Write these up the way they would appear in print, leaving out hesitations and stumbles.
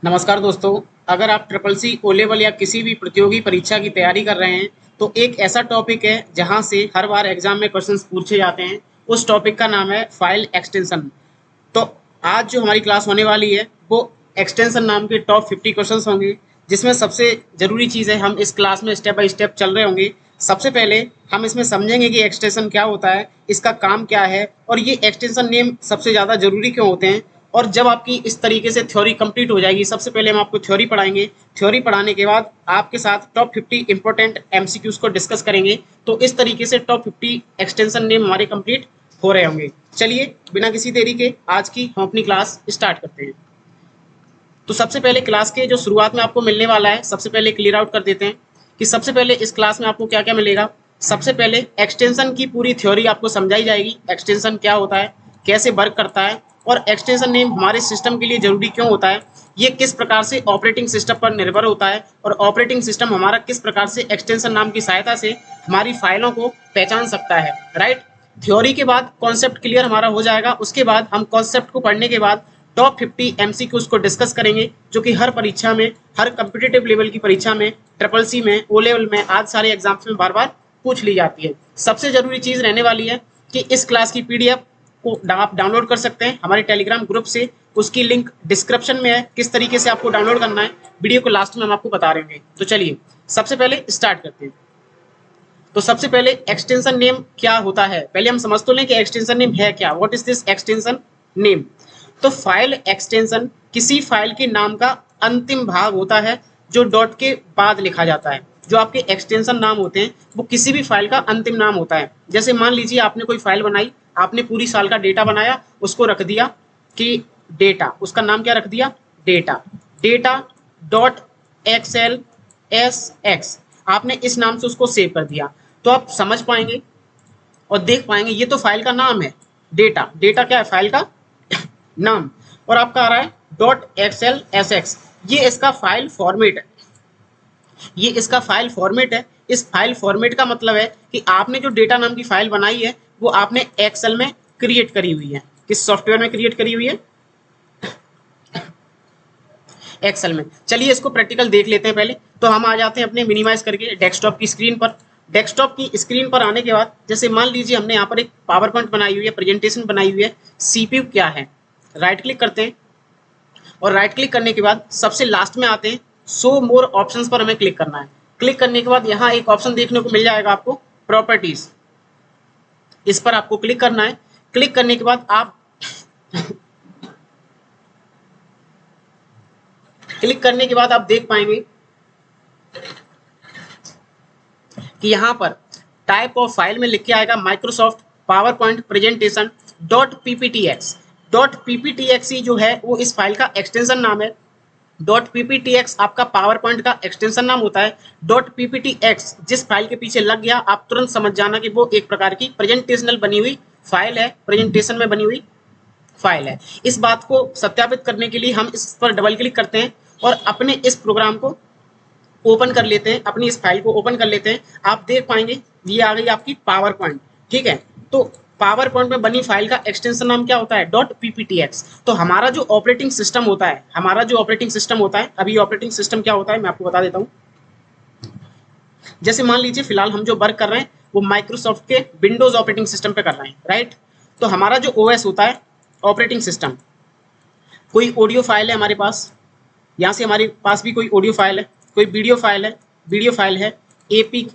नमस्कार दोस्तों। अगर आप ट्रिपल सी ओ लेवल या किसी भी प्रतियोगी परीक्षा की तैयारी कर रहे हैं तो एक ऐसा टॉपिक है जहां से हर बार एग्जाम में क्वेश्चंस पूछे जाते हैं। उस टॉपिक का नाम है फाइल एक्सटेंशन। तो आज जो हमारी क्लास होने वाली है वो एक्सटेंशन नाम के टॉप 50 क्वेश्चंस होंगे, जिसमें सबसे जरूरी चीज़ है हम इस क्लास में स्टेप बाय स्टेप चल रहे होंगे। सबसे पहले हम इसमें समझेंगे कि एक्सटेंशन क्या होता है, इसका काम क्या है और ये एक्सटेंशन नेम सबसे ज़्यादा जरूरी क्यों होते हैं। और जब आपकी इस तरीके से थ्योरी कंप्लीट हो जाएगी, सबसे पहले हम आपको थ्योरी पढ़ाएंगे। थ्योरी पढ़ाने के बाद आपके साथ टॉप 50 इंपॉर्टेंट एमसीक्यूज को डिस्कस करेंगे। तो इस तरीके से टॉप 50 एक्सटेंशन नेम हमारे कंप्लीट हो रहे होंगे। चलिए बिना किसी देरी के आज की हम अपनी क्लास स्टार्ट करते हैं। तो सबसे पहले क्लास के जो शुरुआत में आपको मिलने वाला है, सबसे पहले क्लियर आउट कर देते हैं कि सबसे पहले इस क्लास में आपको क्या क्या मिलेगा। सबसे पहले एक्सटेंशन की पूरी थ्योरी आपको समझाई जाएगी। एक्सटेंशन क्या होता है, कैसे वर्क करता है और एक्सटेंशन नेम हमारे सिस्टम के लिए जरूरी क्यों होता है, ये किस प्रकार से ऑपरेटिंग सिस्टम पर निर्भर होता है और ऑपरेटिंग सिस्टम हमारा किस प्रकार से एक्सटेंशन नाम की सहायता से हमारी फाइलों को पहचान सकता है। राइट। थ्योरी के बाद कॉन्सेप्ट क्लियर हमारा हो जाएगा। उसके बाद हम कॉन्सेप्ट को पढ़ने के बाद टॉप 50 एमसीक्यूज को डिस्कस करेंगे, जो कि हर परीक्षा में, हर कम्पिटिटिव लेवल की परीक्षा में, ट्रिपल सी में, ओ लेवल में, आज सारे एग्जाम्स में बार बार पूछ ली जाती है। सबसे जरूरी चीज रहने वाली है कि इस क्लास की पीडीएफ को आप डाउनलोड कर सकते हैं हमारे टेलीग्राम ग्रुप से। उसकी लिंक डिस्क्रिप्शन में है। किस तरीके से आपको डाउनलोड करना है वीडियो को लास्ट में हम आपको बता रहे होंगे। तो चलिए सबसे पहले स्टार्ट करते हैं। तो सबसे पहले एक्सटेंशन नेम क्या होता है, पहले हम समझ तो लें कि एक्सटेंशन नेम है क्या। What is this extension name. तो फाइल एक्सटेंशन किसी फाइल के नाम का अंतिम भाग होता है जो डॉट के बाद लिखा जाता है। जो आपके एक्सटेंशन नाम होते हैं वो किसी भी फाइल का अंतिम नाम होता है। जैसे मान लीजिए आपने कोई फाइल बनाई, आपने पूरी साल का डेटा बनाया, उसको रख दिया कि डेटा, उसका नाम क्या रख दिया, data. Data dot XL S x, आपने इस नाम से उसको सेव कर दिया। तो आप समझ पाएंगे और देख पाएंगे ये तो फाइल का नाम है डेटा। डेटा क्या है, फाइल का नाम। और आपका आ रहा है डॉट एक्सएल एस एक्स, ये इसका फाइल फॉर्मेट है। ये इसका फाइल फॉर्मेट है। इस फाइल फॉर्मेट का मतलब है कि आपने जो डेटा नाम की फाइल बनाई है वो आपने एक्सेल में क्रिएट करी हुई है। किस सॉफ्टवेयर में क्रिएट करी हुई है, एक्सेल में। चलिए इसको प्रैक्टिकल देख लेते हैं पहले। तो हम आ जाते हैं अपने मिनिमाइज करके डेस्कटॉप की स्क्रीन पर। डेस्कटॉप की स्क्रीन पर आने के बाद जैसे मान लीजिए हमने यहाँ पर एक पावर पॉइंट बनाई हुई है, प्रेजेंटेशन बनाई हुई है। सीपीयू क्या है, राइट क्लिक करते हैं और राइट क्लिक करने के बाद सबसे लास्ट में आते हैं, शो मोर ऑप्शंस पर हमें क्लिक करना है। क्लिक करने के बाद यहाँ एक ऑप्शन देखने को मिल जाएगा आपको, प्रॉपर्टीज। इस पर आपको क्लिक करना है। क्लिक करने के बाद आप क्लिक करने के बाद आप देख पाएंगे कि यहाँ पर टाइप ऑफ फाइल में लिख के आएगा Microsoft PowerPoint presentation dot PPTX. Dot PPTX ही जो है वो इस फाइल का एक्सटेंशन नाम है। डॉट पीपीटीएक्स आपका पावर पॉइंट का एक्सटेंशन नाम होता है। डॉट पीपीटीएक्स जिस फाइल के पीछे लग गया आप तुरंत समझ जाना कि वो एक प्रकार की प्रेजेंटेशनल बनी हुई फाइल है, प्रेजेंटेशन में बनी हुई फाइल है। इस बात को सत्यापित करने के लिए हम इस पर डबल क्लिक करते हैं और अपने इस प्रोग्राम को ओपन कर लेते हैं, अपनी इस फाइल को ओपन कर लेते हैं। आप देख पाएंगे ये आ गई आपकी पावर पॉइंट। ठीक है, तो पावर पॉइंट में बनी फाइल का एक्सटेंशन नाम क्या होता है, डॉट पीपीटीएक्स। तो हमारा जो ऑपरेटिंग सिस्टम होता है, हमारा जो ऑपरेटिंग सिस्टम होता है, अभी ऑपरेटिंग सिस्टम क्या होता है मैं आपको बता देता हूँ। जैसे मान लीजिए फिलहाल हम जो वर्क कर रहे हैं वो माइक्रोसॉफ्ट के विंडोज ऑपरेटिंग सिस्टम पे कर रहे हैं, राइट। तो हमारा जो ओएस होता है, ऑपरेटिंग सिस्टम, कोई ऑडियो फाइल है हमारे पास, यहाँ से हमारे पास भी कोई ऑडियो फाइल है, कोई वीडियो फाइल है, वीडियो फाइल है, एपी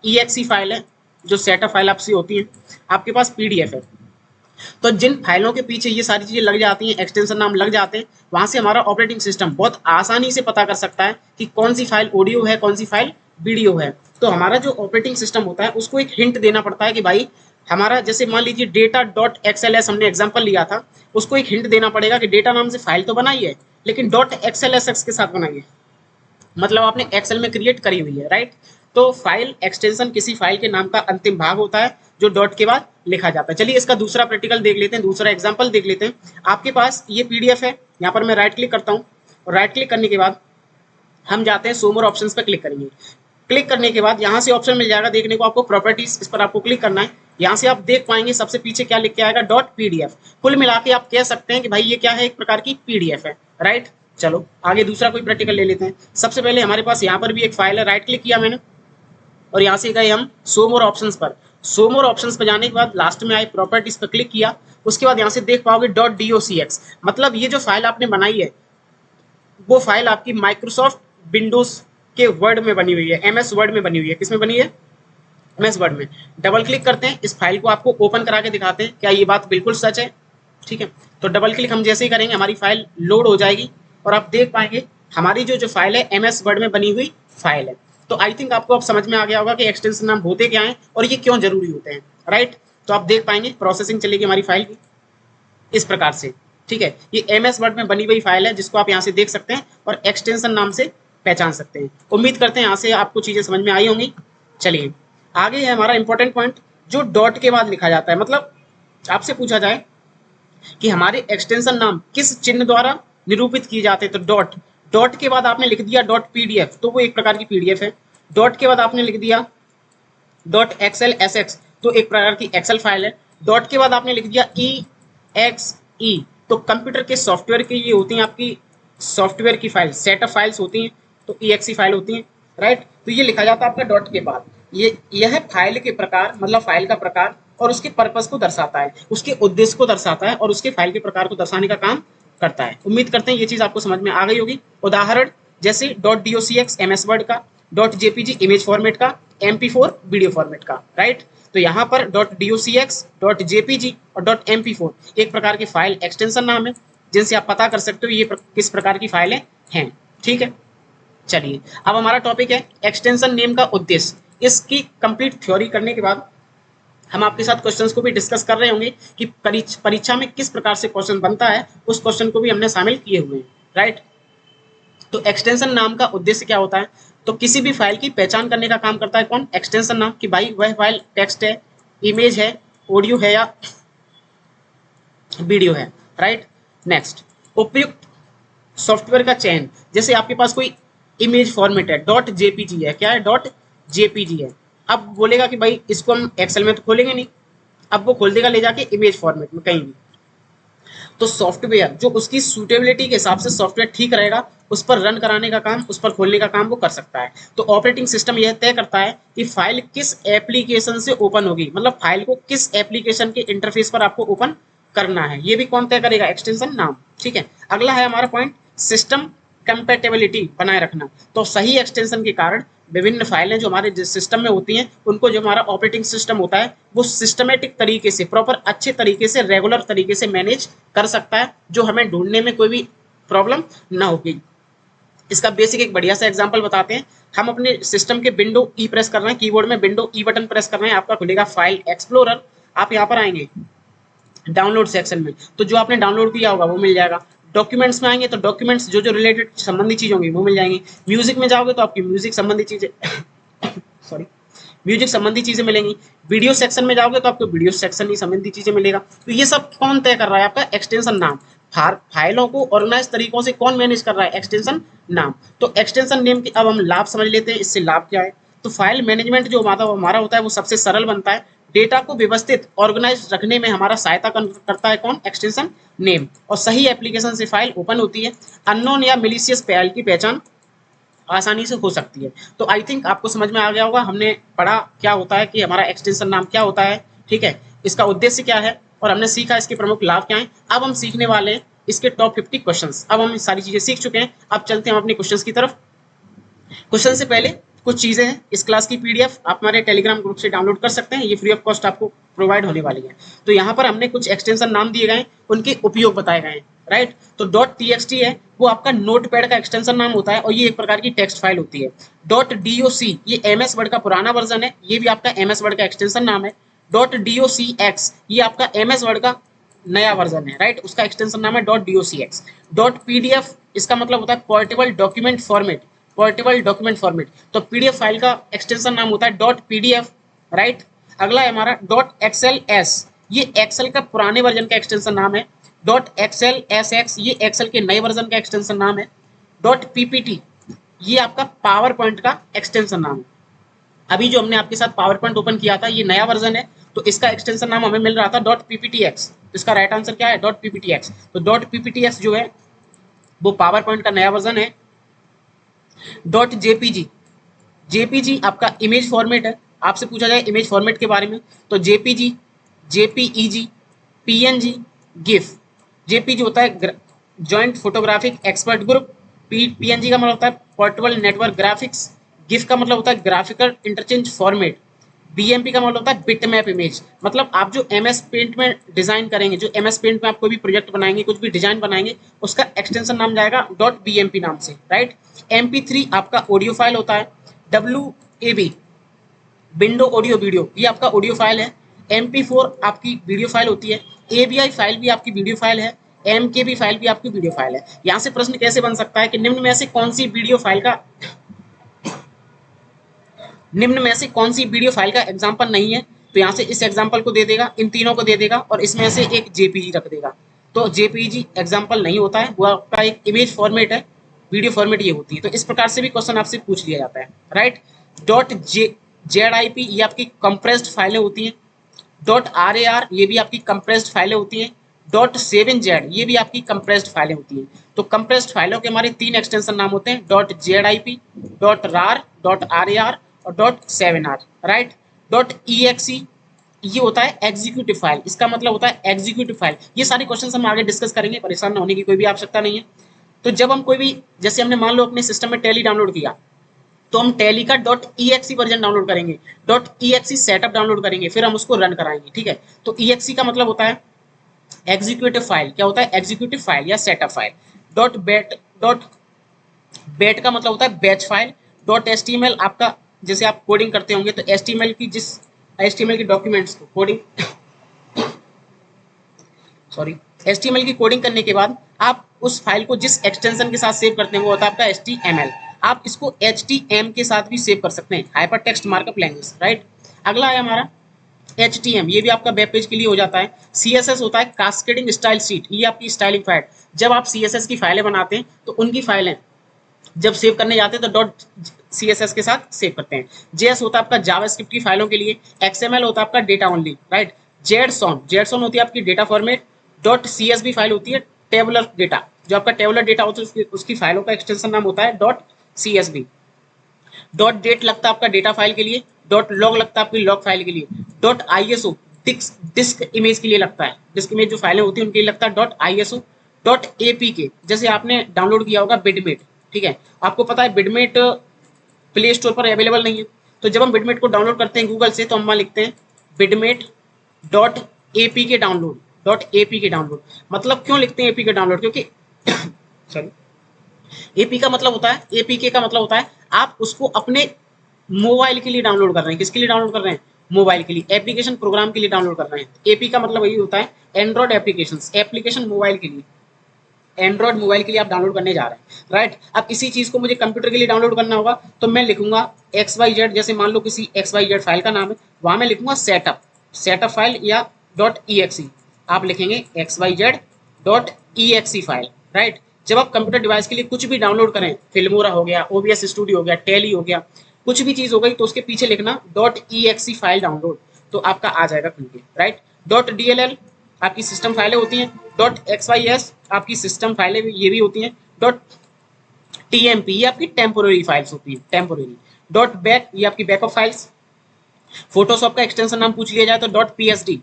ईएक्सी फाइल है जो सेटअप फाइल आपसे होती है, आपके पास पीडीएफ है। तो जिन फाइलों के पीछे ये सारी चीजें लग जाती हैं, एक्सटेंशन नाम लग जाते हैं, वहां से हमारा ऑपरेटिंग सिस्टम बहुत आसानी से पता कर सकता है कि कौन सी फाइल ऑडियो है, कौन सी फाइल वीडियो है। तो हमारा जो ऑपरेटिंग सिस्टम होता है उसको एक हिंट देना पड़ता है कि भाई हमारा, जैसे मान लीजिए डेटा डॉट एक्सएलएस हमने एग्जाम्पल लिया था, उसको एक हिंट देना पड़ेगा कि डेटा नाम से फाइल तो बनाई है लेकिन डॉट एक्सएलएसएक्स के साथ बनाई है, मतलब आपने एक्सेल में क्रिएट करी हुई है, राइट। तो फाइल एक्सटेंशन किसी फाइल के नाम का अंतिम भाग होता है जो डॉट के बाद लिखा जाता है। चलिए इसका दूसरा प्रैक्टिकल देख लेते हैं, दूसरा एग्जांपल देख लेते हैं। आपके पास ये पीडीएफ है, यहाँ पर मैं राइट क्लिक करता हूँ और राइट क्लिक करने के बाद हम जाते हैं शो मोर ऑप्शंस पर क्लिक करेंगे। क्लिक करने के बाद यहाँ से ऑप्शन मिल जाएगा देखने को आपको, प्रॉपर्टीज। इस पर आपको क्लिक करना है। यहाँ से आप देख पाएंगे सबसे पीछे क्या लिख के आएगा, डॉट पीडीएफ। कुल मिला के आप कह सकते हैं कि भाई ये क्या है, एक प्रकार की पीडीएफ है, राइट। चलो आगे दूसरा कोई प्रैक्टिकल ले लेते हैं। सबसे पहले हमारे पास यहाँ पर भी एक फाइल है, राइट क्लिक किया मैंने और यहाँ से गए हम शो मोर ऑप्शंस पर। शो मोर ऑप्शंस पर जाने के बाद लास्ट में आए प्रॉपर्टीज पर क्लिक किया, उसके बाद यहाँ से देख पाओगे .docx, मतलब ये जो फाइल आपने बनाई है वो फाइल आपकी माइक्रोसॉफ्ट विंडोज के वर्ड में बनी हुई है, एमएस वर्ड में बनी हुई है। किसमें बनी है? एमएस वर्ड में। डबल क्लिक करते हैं, इस फाइल को आपको ओपन करा के दिखाते हैं क्या ये बात बिल्कुल सच है। ठीक है, तो डबल क्लिक हम जैसे ही करेंगे हमारी फाइल लोड हो जाएगी और आप देख पाएंगे हमारी जो फाइल है एमएस वर्ड में बनी हुई फाइल है। तो आई थिंक आपको अब समझ में आ गया होगा कि एक्सटेंशन नाम होते क्या हैं और ये क्यों जरूरी होते हैं, राइट। तो आप देख पाएंगे प्रोसेसिंग चलेगी हमारी फाइल की इस प्रकार से। ठीक है, ये एमएस वर्ड में बनी हुई फाइल है जिसको आप यहाँ से देख सकते हैं और एक्सटेंशन नाम से पहचान सकते हैं। उम्मीद करते हैं यहाँ से आपको चीजें समझ में आई होंगी। चलिए आगे है हमारा इंपॉर्टेंट पॉइंट, जो डॉट के बाद लिखा जाता है। मतलब आपसे पूछा जाए कि हमारे एक्सटेंशन नाम किस चिन्ह द्वारा निरूपित किए जाते हैं, तो डॉट। डॉट के बाद आपने लिख दिया डॉट पीडीएफ, तो वो एक प्रकार की पीडीएफ है। डॉट के बाद आपने लिख दिया डॉट एक्सएल एसएक्स, तो एक प्रकार की एक्सेल फाइल है। डॉट के बाद आपने लिख दिया ई एक्स ई, तो कंप्यूटर के सॉफ्टवेयर की ये होती हैं आपकी सॉफ्टवेयर की फाइल, सेट ऑफ फाइल्स होती हैं, तो ई एक्स ई फाइल होती हैं, राइट। तो ये लिखा जाता है आपका डॉट के बाद। यह फाइल के प्रकार, मतलब फाइल का प्रकार और उसके पर्पस को दर्शाता है, उसके उद्देश्य को दर्शाता है और उसके फाइल के प्रकार को दर्शाने का काम करता है। उम्मीद करते हैं ये चीज आपको समझ में आ गई होगी। उदाहरण जैसे .docx एमएस वर्ड का, .jpg इमेज फॉर्मेट का, MP4 वीडियो फॉर्मेट का, राइट। तो यहाँ पर .docx, .jpg और .mp4 एक प्रकार के फाइल एक्सटेंशन नाम है जिनसे आप पता कर सकते हो ये किस प्रकार की फाइलें हैं। ठीक है, चलिए अब हमारा टॉपिक है एक्सटेंशन नेम का उद्देश्य। इसकी कंप्लीट थ्योरी करने के बाद हम आपके साथ क्वेश्चंस को भी डिस्कस कर रहे होंगे कि परीक्षा में किस प्रकार से क्वेश्चन बनता है, उस क्वेश्चन को भी हमने शामिल किए हुए हैं, राइट। तो एक्सटेंशन नाम का उद्देश्य क्या होता है, तो किसी भी फाइल की पहचान करने का काम करता है कौन? एक्सटेंशन नाम, कि भाई वह फाइल टेक्स्ट है, इमेज है, ऑडियो है या वीडियो है, राइट। नेक्स्ट, उपयुक्त सॉफ्टवेयर का चयन, जैसे आपके पास कोई इमेज फॉर्मेट है, .jpg है, क्या है? .jpg है। अब बोलेगा कि भाई इसको हम एक्सेल में तो खोलेंगे नहीं, अब वो खोल देगा ले जाके इमेज फॉर्मेट में कहीं भी। तो सॉफ्टवेयर जो उसकी सूटेबिलिटी के हिसाब से सॉफ्टवेयर ठीक रहेगा, उस पर रन कराने का काम, उस पर खोलने का काम वो कर सकता है। तो ऑपरेटिंग सिस्टम यह तय करता है कि फाइल किस एप्लीकेशन से ओपन होगी, मतलब फाइल को किस एप्लीकेशन के इंटरफेस पर आपको ओपन करना है, ये भी कौन तय करेगा? एक्सटेंशन नाम। ठीक है, अगला है हमारा पॉइंट सिस्टम कंपैटिबिलिटी बनाए रखना। तो सही एक्सटेंशन के कारण विभिन्न फाइलें जो हमारे सिस्टम में होती हैं उनको जो हमारा ऑपरेटिंग सिस्टम होता है वो सिस्टमेटिक तरीके से, प्रॉपर अच्छे तरीके से, रेगुलर तरीके से मैनेज कर सकता है, जो हमें ढूंढने में कोई भी प्रॉब्लम ना होगी। इसका बेसिक एक बढ़िया सा एग्जांपल बताते हैं। हम अपने सिस्टम के विंडो ई प्रेस कर रहे हैं, कीबोर्ड में विंडो ई बटन प्रेस कर रहे हैं, आपका खुलेगा फाइल एक्सप्लोरर। आप यहाँ पर आएंगे डाउनलोड सेक्शन में, तो जो आपने डाउनलोड किया होगा वो मिल जाएगा। डॉक्यूमेंट्स में आएंगे तो डॉक्यूमेंट्स जो रिलेटेड संबंधी चीज होंगी वो मिल जाएंगी। म्यूजिक में जाओगे तो आपकी म्यूजिक संबंधी चीजें सॉरी म्यूजिक संबंधी चीजें मिलेंगी। वीडियो सेक्शन में जाओगे तो आपको वीडियो सेक्शन ही संबंधी चीजें मिलेगा। तो ये सब कौन तय कर रहा है? आपका एक्सटेंशन नाम। फाइलों को ऑर्गेनाइज तरीकों से कौन मैनेज कर रहा है? एक्सटेंशन नाम। तो एक्सटेंशन नेम के अब हम लाभ समझ लेते हैं, इससे लाभ क्या है। तो फाइल मैनेजमेंट जो हमारा होता है वो सबसे सरल बनता है। डेटा को व्यवस्थित ऑर्गेनाइज रखने में हमारा सहायता करता है कौन? Extension name. और सही एप्लीकेशन से फाइल ओपन होती है। अननोन या मिलीशियस फाइल की पहचान आसानी से हो सकती है। तो आई थिंक आपको समझ में आ गया होगा, हमने पढ़ा क्या होता है कि हमारा एक्सटेंशन नाम क्या होता है, ठीक है, इसका उद्देश्य क्या है और हमने सीखा इसके प्रमुख लाभ क्या हैं। अब हम सीखने वाले हैं इसके टॉप 50 क्वेश्चंस। अब हम सारी चीजें सीख चुके हैं, अब चलते हैं हम अपने क्वेश्चंस की तरफ। क्वेश्चन से पहले कुछ चीजें हैं, इस क्लास की पीडीएफ आप हमारे टेलीग्राम ग्रुप से डाउनलोड कर सकते हैं, ये फ्री ऑफ कॉस्ट आपको प्रोवाइड होने वाली है। तो यहाँ पर हमने कुछ एक्सटेंशन नाम दिए गए, उनके उपयोग बताए गए हैं, राइट। तो .txt है वो आपका नोटपैड का एक्सटेंशन नाम होता है और ये एक प्रकार की टेक्स्ट फाइल होती है। .doc ये एमएस वर्ड का पुराना वर्जन है, ये भी आपका एमएस वर्ड का एक्सटेंशन नाम है। .docx ये आपका एमएस वर्ड का नया वर्जन है, राइट, उसका एक्सटेंशन नाम है .docx। .pdf इसका मतलब होता है portable document format, portable document format. तो पीडीएफ फाइल का एक्सटेंशन नाम होता है .pdf, राइट। अगला है हमारा .xls ये एक्सेल का पुराने वर्जन का एक्सटेंशन नाम है। .xlsx ये एक्सेल के नए वर्जन का एक्सटेंशन नाम है। .ppt ये आपका पावर पॉइंट का एक्सटेंशन नाम है। अभी जो हमने आपके साथ पावर पॉइंट ओपन किया था ये नया वर्जन है, तो इसका एक्सटेंशन नाम हमें मिल रहा था .pptx। तो इसका राइट आंसर क्या है? .pptx। तो .pptx जो है वो पावर पॉइंट का नया वर्जन है। डॉट जेपीजी, जेपीजी आपका इमेज फॉर्मेट है। आपसे पूछा जाए इमेज फॉर्मेट के बारे में तो JPG, JPEG, PNG, GIF. JPG होता है joint photographic expert group, PNG का मतलब होता है पोर्टेबल नेटवर्क ग्राफिक्स, गिफ का मतलब होता है ग्राफिकल इंटरचेंज फॉर्मेट, बीएमपी का मतलब होता है बिट मैप इमेज। मतलब आप जो एमएस पेंट में डिजाइन करेंगे, जो एमएस पेंट में आप कोई भी प्रोजेक्ट बनाएंगे, कुछ भी डिजाइन बनाएंगे, उसका एक्सटेंशन नाम जाएगा डॉट बीएमपी नाम से, राइट। MP3 आपका ऑडियो फाइल होता है। WAV विंडो ऑडियो वीडियो, ये आपका ऑडियो फाइल है। MP4 आपकी वीडियो फाइल होती है। AVI फाइल भी आपकी वीडियो फाइल है। MKV फाइल भी आपकी वीडियो फाइल है। यहाँ से प्रश्न कैसे बन सकता है कि निम्न में से कौन सी वीडियो फाइल का एग्जाम्पल नहीं है, तो यहाँ से इस एग्जाम्पल को दे देगा, इन तीनों को दे देगा और इसमें से एक जेपीजी रख देगा। तो जेपीजी एग्जाम्पल नहीं होता है, वो आपका एक इमेज फॉर्मेट है, वीडियो फॉर्मेट ये होती है। तो इस प्रकार से भी क्वेश्चन आपसे पूछ लिया जाता है, राइट। डॉट ZIP ये आपकी कंप्रेस्ड फाइलें होती हैं। डॉट RAR ये भी आपकी कंप्रेस्ड फाइलें होती हैं। डॉट 7Z ये भी आपकी कंप्रेस्ड फाइलें होती हैं। तो कंप्रेस्ड फाइलों के हमारे 3 एक्सटेंशन नाम होते हैं, dot ZIP, dot RAR, dot RAR और dot 7R, right. Dot EXE ये होता है एग्जीक्यूटिव फाइल, इसका मतलब होता है एग्जीक्यूटिव फाइल। ये सारे क्वेश्चन हम आगे डिस्कस करेंगे, परेशान होने की कोई भी आवश्यकता नहीं है। तो जब हम कोई भी, जैसे हमने मान लो अपने सिस्टम में टैली डाउनलोड किया, तो हम टैली का डॉट EXE वर्जन डाउनलोड करेंगे, डॉट EXE सेटअप डाउनलोड करेंगे, फिर हम उसको रन कराएंगे, ठीक है। तो EXE का मतलब होता है एग्जीक्यूटिव फाइल। क्या होता है? एग्जीक्यूटिव फाइल या सेटअप फाइल। डॉट बेट का मतलब होता है बैच फाइल। डॉट HTML आपका, जैसे आप कोडिंग करते होंगे तो HTML की डॉक्यूमेंट्स को कोडिंग HTML की कोडिंग करने के बाद आप उस फाइल को जिस एक्सटेंशन के साथ सेव करते हैं वो होता है आपका HTML। आप इसको HTM के साथ भी सेव कर सकते हैं, hyper text markup language, right. अगला है हमारा HTM, ये भी आपका वेब पेज के लिए हो जाता है। CSS होता है कास्केडिंग स्टाइल शीट, ये आपकी स्टाइलिंग फाइल। जब आप CSS की फाइलें बनाते हैं तो उनकी फाइलें जब सेव करने जाते हैं तो डॉट CSS के साथ सेव करते हैं। JS होता है आपका जावास्क्रिप्ट की फाइलों के लिए। XML होता है आपका डेटा ओनली, राइट। जेडसॉन होती है आपकी data format. Dot CSV file होती है टेबुलर डेटा, जो आपका टेबुलर डेटा होता है उसकी फाइलों का एक्सटेंशन नाम होता है डॉट CSV। डॉट डेट लगता है आपका डेटा फाइल के लिए। डॉट लॉग लगता है आपकी लॉग फाइल के लिए। डॉट ISO डिस्क इमेज के लिए लगता है, डिस्क इमेज जो फाइलें होती है उनके लिए लगता है डॉट ISO। डॉट APK, जैसे आपने डाउनलोड किया होगा बिडमेट, ठीक है, आपको पता है बिडमेट प्ले स्टोर पर अवेलेबल नहीं है। तो जब हम बिडमेट को डाउनलोड करते हैं गूगल से तो हम वहाँ लिखते हैं Vidmate dot APK download, dot APK download. मतलब क्यों लिखते हैं APK डाउनलोड? क्योंकि सॉरी, AP का मतलब होता है, APK का मतलब होता है आप उसको अपने मोबाइल के लिए डाउनलोड कर रहे हैं। किसके लिए डाउनलोड कर रहे हैं? मोबाइल के लिए, एप्लीकेशन प्रोग्राम के लिए डाउनलोड कर रहे हैं। AP का मतलब यही होता है एंड्रॉइड एप्लीकेशन मोबाइल के लिए, एंड्रॉइड मोबाइल के लिए आप डाउनलोड करने जा रहे हैं, राइट। अब इसी चीज को मुझे कंप्यूटर के लिए डाउनलोड करना होगा तो मैं लिखूंगा XYZ, जैसे मान लो किसी XYZ फाइल का नाम है, वहां मैं लिखूंगा सेटअप फाइल या डॉट EXE। आप लिखेंगे XYZ.exe फाइल, राइट। जब आप कंप्यूटर डिवाइस के लिए कुछ भी डाउनलोड करें, फिल्मोरा हो गया, OBS स्टूडियो हो गया, टैली हो गया, कुछ भी चीज हो गई, तो उसके पीछे लिखना डॉट EXE फाइल डाउनलोड, तो आपका आ जाएगा खुल, राइट। डॉट DLL आपकी सिस्टम फाइलें होती हैं। डॉट XYS आपकी सिस्टम फाइलें ये भी होती हैं। डॉट TMP ये आपकी टेम्पोररी फाइल्स होती हैं, टेम्पोररी। डॉट बैक ये आपकी बैकअप फाइल्स। फोटोशॉप का एक्सटेंशन नाम पूछ लिया जाए तो डॉट PSD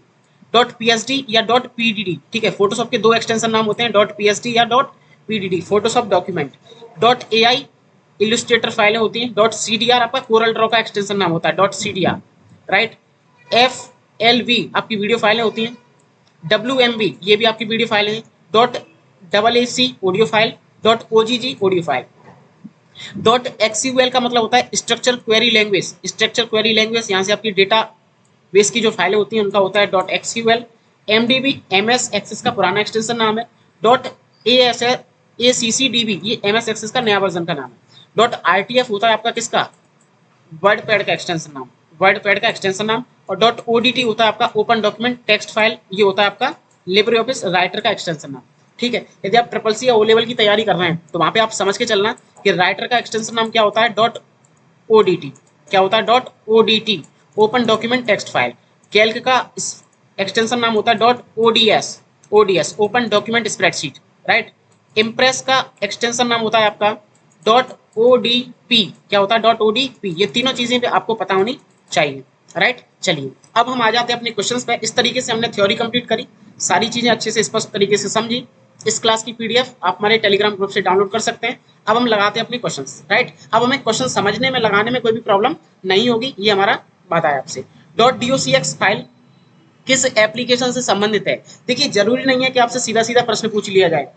या डॉट PDD, ठीक है। फोटोशॉप के 2 एक्सटेंशन नाम होते हैं, डॉट PSD या dot PDD, Photoshop document. Dot AI Illustrator फाइलें होती हैं। डॉट CDR आपका कोरल ड्रॉ का एक्सटेंशन नाम होता है, डॉट CDR, राइट। FLV आपकी वीडियो फाइलें होती हैं। WMV ये भी आपकी वीडियो फाइल है। Dot AAC audio file. Dot OGG audio file. Dot XUL का मतलब होता है स्ट्रक्चर क्वेरी लैंग्वेज, यहाँ से आपकी डेटा बेस की जो फाइलें होती हैं उनका होता है dot XUL। MDB MS access का पुराना एक्सटेंशन नाम है। डॉट ACCDB ये MS एक्सेस का नया वर्जन का नाम है। डॉट RTF होता है आपका किसका? वर्डपैड का एक्सटेंशन नाम। और डॉट ODT होता है आपका ओपन डॉक्यूमेंट टेक्स्ट फाइल, ये होता है आपका लिब्रे ऑफिस राइटर का एक्सटेंशन नाम, ठीक है। यदि आप CCC या O लेवल की तैयारी कर रहे हैं तो वहां पे आप समझ के चलना कि राइटर का एक्सटेंशन नाम क्या होता है, डॉट ODT। क्या होता है? Dot ODT open document text file. Calc का एक्सटेंशन नाम होता है dot ODS open document spreadsheet, right. Impress का एक्सटेंशन नाम होता है आपका डॉट ODP। क्या होता है? Dot ODP। ये तीनों चीजें भी आपको पता होनी चाहिए, राइट। चलिए अब हम आ जाते हैं अपने क्वेश्चंस पे। इस तरीके से हमने थ्योरी कंप्लीट करी, सारी चीजें अच्छे से स्पष्ट तरीके से समझी। इस क्लास की पीडीएफ आप हमारे टेलीग्राम ग्रुप से डाउनलोड कर सकते हैं। अब हम लगाते हैं अपने क्वेश्चंस, राइट। अब हमें क्वेश्चन समझने में, लगाने में कोई भी प्रॉब्लम नहीं होगी, ये हमारा वादा है आपसे। .docx फाइल किस एप्लीकेशन से संबंधित है? देखिए जरूरी नहीं है कि आपसे सीधा सीधा प्रश्न पूछ लिया जाए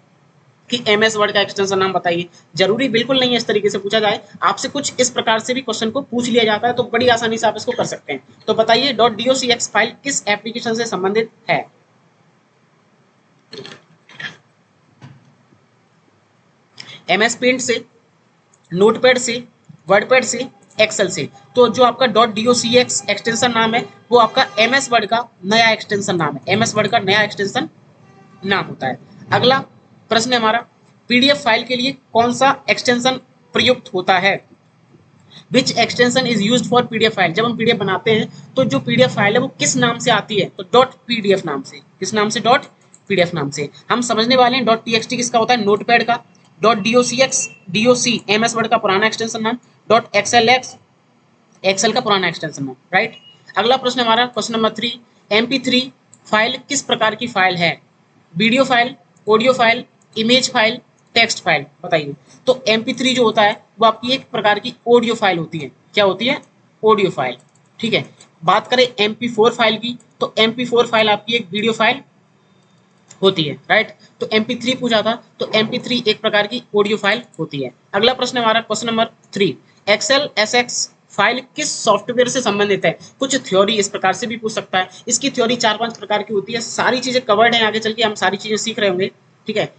कि MS वर्ड का एक्सटेंशन नाम बताइए, जरूरी बिल्कुल नहीं है इस तरीके से पूछा जाए। आपसे कुछ इस प्रकार से भी क्वेश्चन को पूछ लिया जाता है, तो बड़ी आसानी से आप इसको कर सकते हैं। तो बताइए .docx फाइल किस एप्लीकेशन से संबंधित है? MS पेंट से, नोटपैड से, वर्डपैड से, एक्सेल से। तो जो आपका .docx एक्सटेंशन नाम है वो आपका MS वर्ड का नया एक्सटेंशन नाम है, MS वर्ड का नया एक्सटेंशन नाम होता है। अगला प्रश्न है हमारा, पीडीएफ फाइल के लिए कौन सा एक्सटेंशन प्रयुक्त होता है? Which extension is used for PDF file? जब हम पीडीएफ बनाते हैं तो जो पीडीएफ फाइल है वो किस नाम से आती है? तो .pdf नाम से। किस नाम से? .pdf नाम से। हम समझने वाले हैं .txt किसका होता है? नोटपैड का। .docx MS वर्ड का पुराना एक्सटेंशन नाम। .xlx एक्सेल का पुराना एक्सटेंशन नाम, राइट। अगला प्रश्न हमारा क्वेश्चन नंबर 3, MP3 फाइल किस प्रकार की फाइल है? Video file, audio file, image file, text file, बताइए। तो MP3 जो होता है वो आपकी एक प्रकार की ऑडियो फाइल होती है। क्या होती है? ऑडियो फाइल, ठीक है। बात करें MP4 फाइल की, तो MP4 फाइल आपकी एक वीडियो फाइल होती है, राइट। तो MP3 पूछा था, तो MP3 एक प्रकार की ऑडियो फाइल होती है। अगला प्रश्न हमारा question number 3, excel SX file किस सॉफ्टवेयर से संबंधित है? कुछ थ्योरी इस प्रकार से भी पूछ सकता है। इसकी थ्योरी 4-5 प्रकार की होती है, सारी चीजें कवर्ड हैं, आगे चल के हम सारी चीजें सीख रहे होंगे, ठीक है।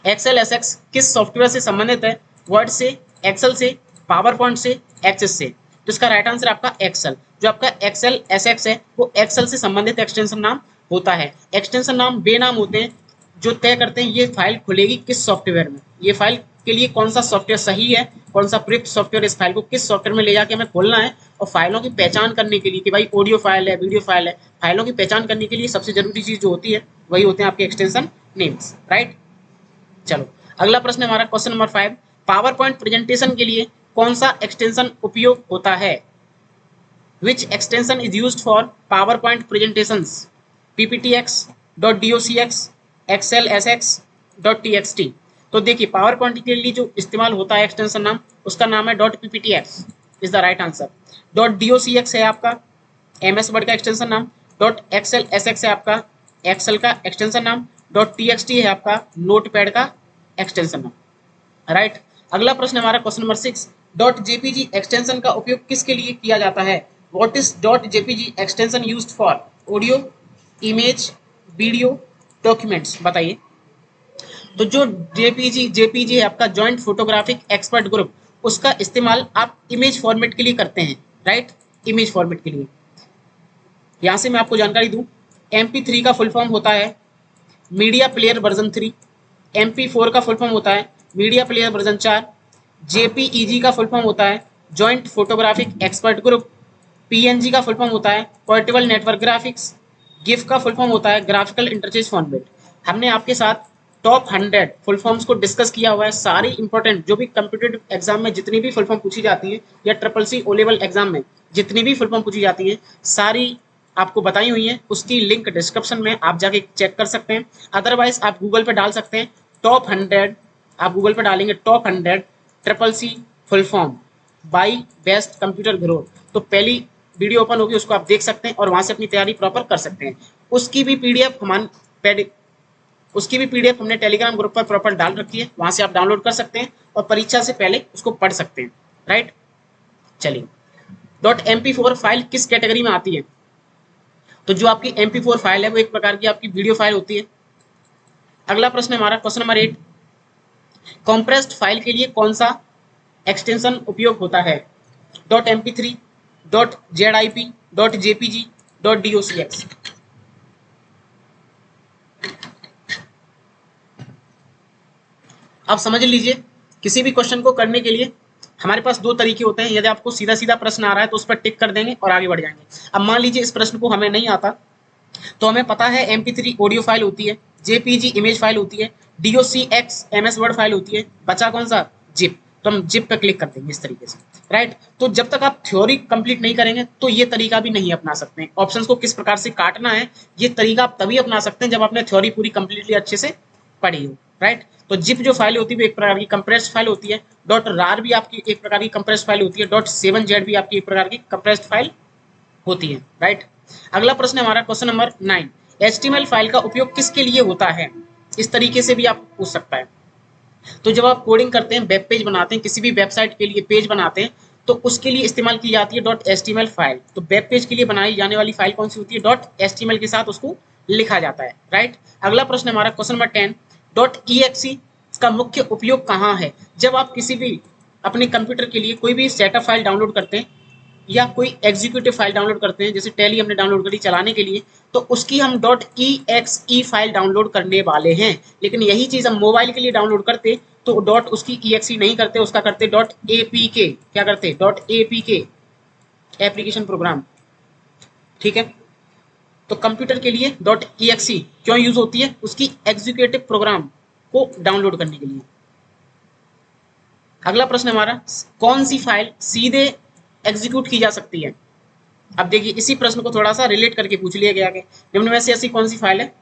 एक्सेल SX किस सॉफ्टवेयर से संबंधित है? वर्ड से, एक्सेल से, पावर पॉइंट से, एक्सेस से। तो इसका राइट आंसर आपका एक्सेल। जो आपका एक्सेल SX है वो एक्सेल से संबंधित एक्सटेंशन नाम होता है। एक्सटेंशन नाम वे नाम होते हैं जो तय करते हैं ये फाइल खुलेगी किस सॉफ्टवेयर में, ये फाइल के लिए कौन सा सॉफ्टवेयर सही है, कौन सा प्रयुक्त सॉफ्टवेयर इस फाइल को किस सॉफ्टवेयर में ले जाके हमें खोलना है। और फाइलों की पहचान करने के लिए कि भाई ऑडियो फाइल है, वीडियो फाइल है, फाइलों की पहचान करने के लिए सबसे जरूरी चीज जो होती है वही होते हैं आपके एक्सटेंशन नेम्स, राइट। चलो अगला प्रश्न हमारा question number 5, PowerPoint presentation के लिए कौन सा एक्सटेंशन उपयोग होता है? Which extension is used for PowerPoint presentations? PPTX, .docx, Excel SX, .txt। तो देखिए पावर पॉइंट के लिए जो इस्तेमाल होता है एक्सटेंशन नाम, उसका नाम है .pptx is the right answer. .docx है आपका MS वर्ड का एक्सटेंशन नाम। .एक्सेल SX है आपका एक्सेल का एक्सटेंशन नाम। .txt है आपका नोटपैड का एक्सटेंशन नाम, राइट। अगला प्रश्न हमारा क्वेश्चन नंबर 6, .jpg एक्सटेंशन का उपयोग किसके लिए किया जाता है? What is .jpg extension used for? Audio, image, video, documents, बताइए। तो जो जेपीजी है आपका जॉइंट फोटोग्राफिक एक्सपर्ट ग्रुप, उसका इस्तेमाल आप इमेज फॉर्मेट के लिए करते हैं, राइट। इमेज फॉर्मेट के लिए यहां से मैं आपको जानकारी दूं, MP3 का फुल फॉर्म होता है मीडिया प्लेयर वर्जन 3, MP4 का फुल फॉर्म होता है मीडिया प्लेयर वर्जन 4, JPEG का फुल फॉर्म होता है joint photographic expert group, PNG का फुल फॉर्म होता है पोर्टेबल नेटवर्क ग्राफिक्स, GIF का फुल फॉर्म होता है ग्राफिकल इंटरचेंज फॉर्मेट। हमने आपके साथ टॉप 100 फुल फॉर्म्स को डिस्कस किया हुआ है। सारी इंपॉर्टेंट जो भी कम्पिटेटिव एग्जाम में जितनी भी फुल फॉर्म पूछी जाती है, या CCC O लेवल एग्जाम में जितनी भी फुल फॉर्म पूछी जाती है, सारी आपको बताई हुई है। उसकी लिंक डिस्क्रिप्शन में आप जाके चेक कर सकते हैं। अदरवाइज आप गूगल पे डाल सकते हैं टॉप 100, आप गूगल पे डालेंगे top 100 CCC full form by best computer growth, तो पहली वीडियो ओपन होगी, उसको आप देख सकते हैं और वहां से अपनी तैयारी प्रॉपर कर सकते हैं। उसकी भी पीडीएफ हमने टेलीग्राम ग्रुप पर प्रॉपर डाल रखी है, वहां से आप डाउनलोड कर सकते हैं और परीक्षा से पहले उसको पढ़ सकते हैं, राइट। चलिए .mp4 फाइल किस कैटेगरी में आती है? तो जो आपकी MP4 फाइल है वो एक प्रकार की आपकी वीडियो फाइल होती है। अगला प्रश्न हमारा क्वेश्चन नंबर 8, कॉम्प्रेस्ड फाइल के लिए कौन सा एक्सटेंशन उपयोग होता है? .mp3, .zip, .jpg, .docx। आप समझ लीजिए, किसी भी क्वेश्चन को करने के लिए हमारे पास दो तरीके होते हैं। यदि आपको सीधा सीधा प्रश्न आ रहा है तो उस पर टिक कर देंगे और आगे बढ़ जाएंगे। अब मान लीजिए इस प्रश्न को हमें नहीं आता, तो हमें पता है MP3 ऑडियो फाइल होती है, JPG इमेज फाइल होती है, docx ms वर्ड फाइल होती है, बचा कौन सा, जिप, तो हम जिप पे क्लिक कर देंगे इस तरीके से, राइट। तो जब तक आप थ्योरी कंप्लीट नहीं करेंगे तो ये तरीका भी नहीं अपना सकते हैं। ऑप्शंस को किस प्रकार से काटना है ये तरीका आप तभी अपना सकते हैं जब आपने थ्योरी पूरी कंप्लीटली अच्छे से पढ़ी हो, राइट। तो जिप जो फाइल होती है वो एक प्रकार की कंप्रेस्ड फाइल होती है, डॉट रार भी आपकी एक प्रकार की कंप्रेस्ड फाइल होती है, डॉट 7z भी आपकी एक प्रकार की कंप्रेस्ड फाइल होती है, राइट। अगला प्रश्न हमारा क्वेश्चन नंबर 9, HTML फाइल का उपयोग किसके लिए होता है, इस तरीके से भी आप पूछ सकता है। तो जब आप कोडिंग करते हैं, वेब पेज बनाते हैं, किसी भी वेबसाइट के लिए पेज बनाते हैं, तो उसके लिए इस्तेमाल की जाती है डॉट HTML फाइल। तो वेब पेज के लिए बनाई जाने वाली फाइल कौन सी होती है, डॉट HTML के साथ उसको लिखा जाता है, राइट। अगला प्रश्न हमारा क्वेश्चन नंबर 10, डॉट EXE का मुख्य उपयोग कहाँ है। जब आप किसी भी अपने कंप्यूटर के लिए कोई भी सेटअप फाइल डाउनलोड करते हैं या कोई एग्जीक्यूटिव फाइल डाउनलोड करते हैं, जैसे टैली हमने डाउनलोड करी चलाने के लिए, तो उसकी हम डॉट .exe फाइल डाउनलोड करने वाले हैं। लेकिन यही चीज हम मोबाइल के लिए डाउनलोड करते तो डॉट उसकी .exe नहीं करते, उसका करते डॉट .apk, क्या करते, डॉट .apk एप्लीकेशन प्रोग्राम, ठीक है। तो कंप्यूटर के लिए डॉट .exe क्यों यूज होती है, उसकी एग्जीक्यूटिव प्रोग्राम को डाउनलोड करने के लिए। अगला प्रश्न हमारा, कौन सी फाइल सीधे एग्जीक्यूट की जा सकती है। अब देखिए इसी प्रश्न को थोड़ा सा रिलेट करके पूछ लिया गया है, निम्न में से ऐसी कौन सी फाइल है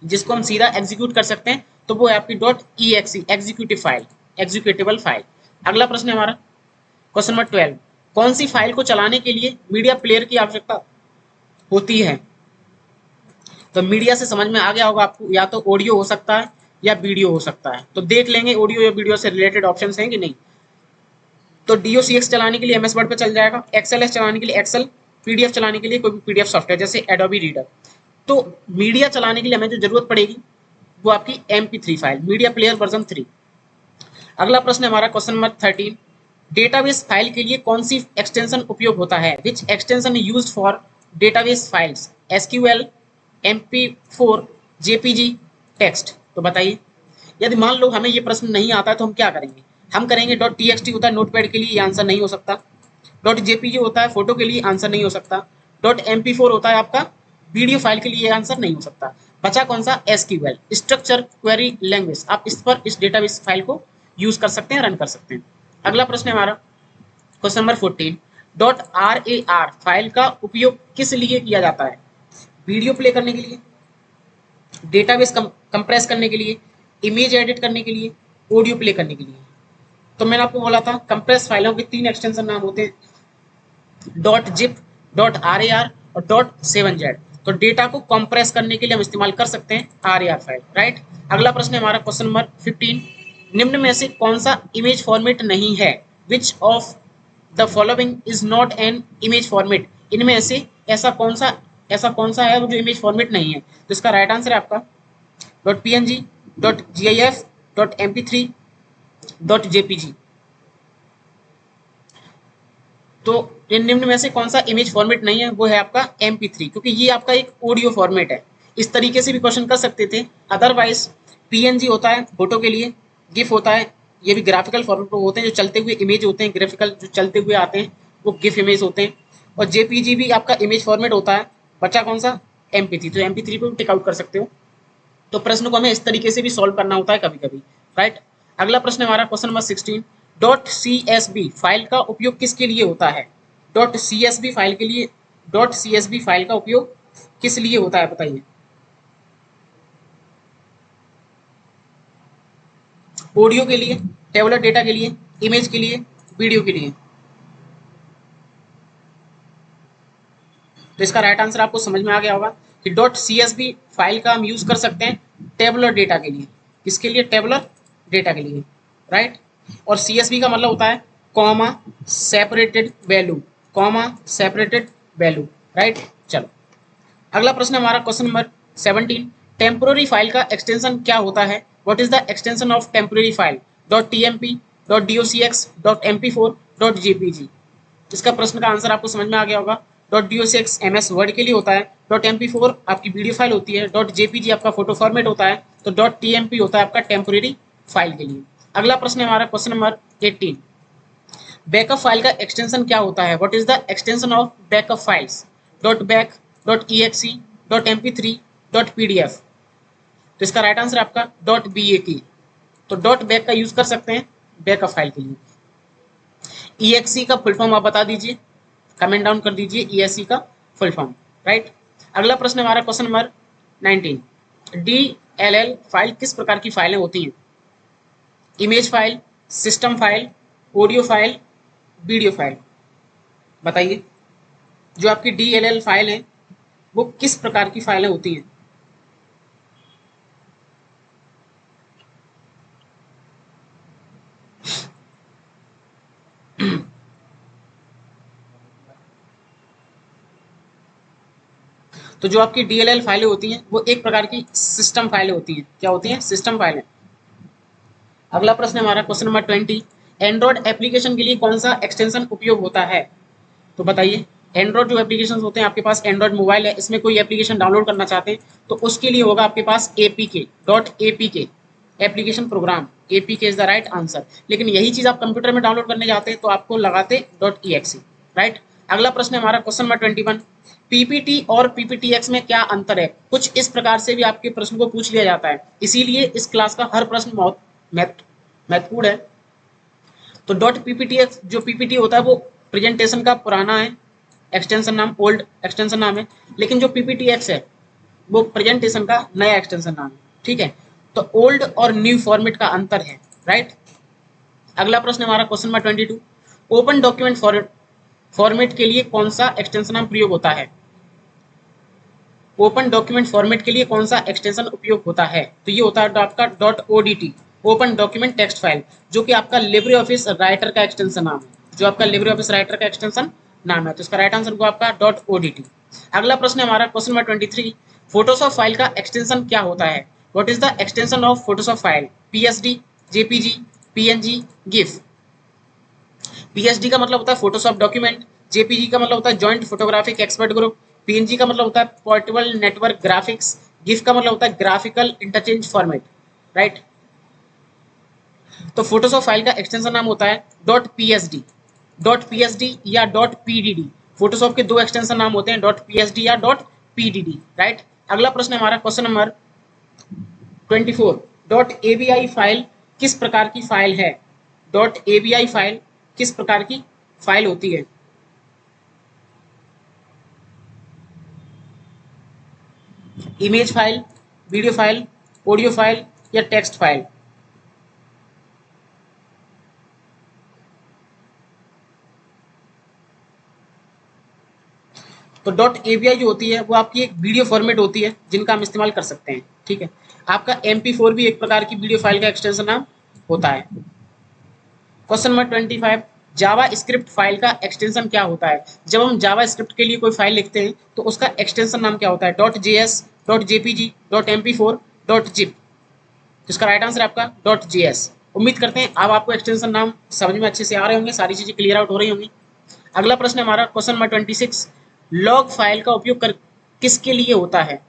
जिसको हम सीधा एग्जीक्यूट कर सकते हैं, तो वो है आपकी dot .exe executive file, executable file. अगला प्रश्न है हमारा क्वेश्चन नंबर 12, कौन सी फाइल को चलाने के लिए मीडिया प्लेयर की आवश्यकता होती है। तो मीडिया से समझ में आ गया होगा आपको, या तो ऑडियो हो सकता है या वीडियो हो सकता है। तो देख लेंगे ऑडियो या वीडियो से रिलेटेड ऑप्शंस हैं कि नहीं। तो docx चलाने के लिए MS वर्ड पे चल जाएगा, XLS चलाने के लिए एक्सेल, PDF चलाने के लिए कोई भी PDF सॉफ्टवेयर जैसे एडोबी रीडर। तो मीडिया चलाने के लिए हमें जो जरूरत पड़ेगी वो आपकी MP3 file, media player version 3। अगला प्रश्न हमारा क्वेश्चन नंबर 13, डेटाबेस फाइल के लिए कौन सी एक्सटेंशन उपयोग होता है, which extension used for database files, SQL, MP4, JPG, text. तो बताइए, यदि मान लो हमें ये प्रश्न नहीं आता है तो हम क्या करेंगे, हम करेंगे डॉट .txt होता है नोटपैड के लिए, ये आंसर नहीं हो सकता। डॉट .jpg होता है फोटो के लिए, आंसर नहीं हो सकता। डॉट .mp4 होता है आपका वीडियो फाइल के लिए, आंसर नहीं हो सकता। बचा कौन सा, SQL, स्ट्रक्चर क्वेरी लैंग्वेज। आप इस पर इस डेटाबेस फाइल को यूज कर सकते हैं, रन कर सकते हैं। अगला प्रश्न है हमारा question number 14, dot .rar file का उपयोग किस लिए किया जाता है, वीडियो प्ले करने के लिए, डेटाबेस कंप्रेस करने के लिए, इमेज एडिट करने के लिए, ऑडियो प्ले करने के लिए। तो मैंने आपको बोला था कंप्रेस फाइलों के 3 एक्सटेंशन नाम होते हैं, डॉट जिप, डॉट .rar और डॉट .7z। तो डेटा को कंप्रेस करने के लिए हम इस्तेमाल कर सकते हैं RAR फाइल, राइट। अगला प्रश्न है हमारा क्वेश्चन नंबर 15, निम्न में से कौन सा इमेज फॉर्मेट नहीं है, which of the following is not an image format. इनमें से ऐसा कौन सा है जो इमेज फॉर्मेट नहीं है। तो इसका राइट आंसर है आपका dot .png, dot .gif, dot .mp3, dot .jpg। तो निम्न में से कौन सा इमेज फॉर्मेट नहीं है, वो है आपका MP3, क्योंकि ये आपका एक ऑडियो फॉर्मेट है। इस तरीके से भी क्वेश्चन कर सकते थे। अदरवाइज PNG होता है फोटो के लिए, गिफ होता है, ये भी ग्राफिकल फॉर्मेट होते हैं, जो चलते हुए इमेज होते हैं, ग्राफिकल जो चलते हुए आते हैं वो गिफ इमेज होते हैं। और JPG भी आपका इमेज फॉर्मेट होता है। बचा कौन सा, MP3। तो MP3 पे भी टिक आउट कर सकते हो। तो प्रश्न को हमें इस तरीके से भी सॉल्व करना होता है कभी कभी, राइट। अगला प्रश्न हमारा question number 16, dot .csv file का उपयोग किसके लिए होता है। डॉट .csv फाइल के लिए, डॉट .csv फाइल का उपयोग किस लिए होता है बताइए। ऑडियो के लिए, टेबुलर डेटा के लिए, इमेज के लिए, वीडियो के लिए। तो इसका राइट आंसर आपको समझ में आ गया होगा कि डॉट .csv फाइल का हम यूज कर सकते हैं टेबुलर डेटा के लिए। किसके लिए, टेबुलर डेटा के लिए, राइट। और CSV का मतलब होता है comma separated value, comma separated value, right. चलो अगला प्रश्न हमारा क्वेश्चन नंबर 17, टेम्पोररी फाइल का एक्सटेंशन क्या होता है, what is the extension of temporary file, dot .tmp, dot .docx, dot .mp4, dot .jpg। इसका प्रश्न का आंसर आपको समझ में आ गया होगा। डॉट .docx MS वर्ड के लिए होता है, डॉट .mp4 आपकी वीडियो फाइल होती है, डॉट .jpg आपका फोटो फॉर्मेट होता है, तो डॉट .tmp होता है आपका टेम्पोररी फाइल के लिए। अगला प्रश्न है हमारा क्वेश्चन नंबर 18, बैकअप फाइल का एक्सटेंशन क्या होता है, what is the extension of backup files, dot back, dot .exe, dot .mp3, dot .pdf। तो इसका राइट आंसर आपका डॉट .bak। तो डॉट बैक का यूज कर सकते हैं बैकअप फाइल के लिए। EXE का फुल फॉर्म आप बता दीजिए, कमेंट डाउन कर दीजिए EXE का फुल फॉर्म, राइट। अगला प्रश्न हमारा क्वेश्चन नंबर 19, DLL फाइल किस प्रकार की फाइलें होती हैं? Image file, system file, audio file, video file. बताइए जो आपकी DLL फाइल है वो किस प्रकार की फाइलें होती हैं? तो जो आपकी DLL फाइलें होती हैं वो एक प्रकार की सिस्टम फाइलें होती हैं। क्या होती हैं? सिस्टम फाइलें। अगला प्रश्न हमारा क्वेश्चन नंबर 20, एंड्रॉइड एप्लीकेशन के लिए कौन सा एक्सटेंशन उपयोग होता है? तो बताइए एंड्रॉइड जो एप्लीकेशन होते हैं, आपके पास एंड्रॉइड मोबाइल है, इसमें कोई एप्लीकेशन डाउनलोड करना चाहते हैं तो उसके लिए होगा आपके पास APK, .apk, application program. APK is the right answer. लेकिन यही चीज आप कंप्यूटर में डाउनलोड करने जाते हैं तो आपको लगाते .exe, राइट। अगला प्रश्न हमारा क्वेश्चन नंबर 21, PPT और PPTX में क्या अंतर है? कुछ इस प्रकार से भी आपके प्रश्न को पूछ लिया जाता है, इसीलिए इस क्लास का हर प्रश्न बहुत महत्वपूर्ण है। तो .pptx जो PPT होता है वो प्रेजेंटेशन का पुराना है एक्सटेंशन नाम, ओल्ड एक्सटेंशन नाम है, लेकिन जो PPTX है वो प्रेजेंटेशन का नया एक्सटेंशन नाम है, ठीक है। तो ओल्ड और न्यू फॉर्मेट का अंतर है, राइट। अगला प्रश्न हमारा question number 22, open document format के लिए कौन सा एक्सटेंशन नाम प्रयोग होता है? ओपन डॉक्यूमेंट फॉर्मेट के लिए कौन सा एक्सटेंशन उपयोग होता है? तो ये होता है आपका .odt, open document text file, जो कि आपका लिब्रे ऑफिस राइटर का एक्सटेंशन नाम है, जो आपका लिब्रे ऑफिस राइटर का एक्सटेंशन नाम है। तो इसका राइट आंसर को आपका .odt। अगला प्रश्न हमारा क्वेश्चन नंबर 23, फोटोशॉप फाइल का एक्सटेंशन क्या होता है? What is the extension of Photoshop file? PSD, JPG, PNG, GIF। PSD का मतलब होता है फोटोशॉप डॉक्यूमेंट, JPG का मतलब होता है joint photographic expert group, PNG का मतलब होता है पोर्टेबल नेटवर्क ग्राफिक्स, GIF का मतलब होता है ग्राफिकल इंटरचेंज फॉर्मेट, राइट। तो फोटोशॉप फाइल का एक्सटेंशन नाम होता है .PSD, .PSD या .PDD। फोटोशॉप के दो एक्सटेंशन नाम होते हैं, .PSD या .PDD, राइट। अगला प्रश्न हमारा क्वेश्चन नंबर 24, .ABI फाइल किस प्रकार की फाइल है? .ABI फाइल किस प्रकार की फाइल होती है? Image file, video file, audio file या टेक्स्ट फाइल। तो .ABI जो होती है वो आपकी एक वीडियो फॉर्मेट होती है जिनका हम इस्तेमाल कर सकते हैं, ठीक है। आपका MP4 भी एक प्रकार की वीडियो फाइल का एक्सटेंशन नाम होता है। क्वेश्चन नंबर 25, जावा स्क्रिप्ट फाइल का एक्सटेंशन क्या होता है? जब हम जावा स्क्रिप्ट के लिए कोई फाइल लिखते हैं तो उसका एक्सटेंशन नाम क्या होता है? .js, .jpg, .mp4, .zip। इसका राइट आंसर आपका .js। उम्मीद करते हैं अब आपको एक्सटेंशन नाम समझ में अच्छे से आ रहे होंगे, सारी चीजें क्लियर आउट हो रही होंगी। अगला प्रश्न हमारा क्वेश्चन नंबर 26, लॉग फाइल का उपयोग कर किसके लिए होता है?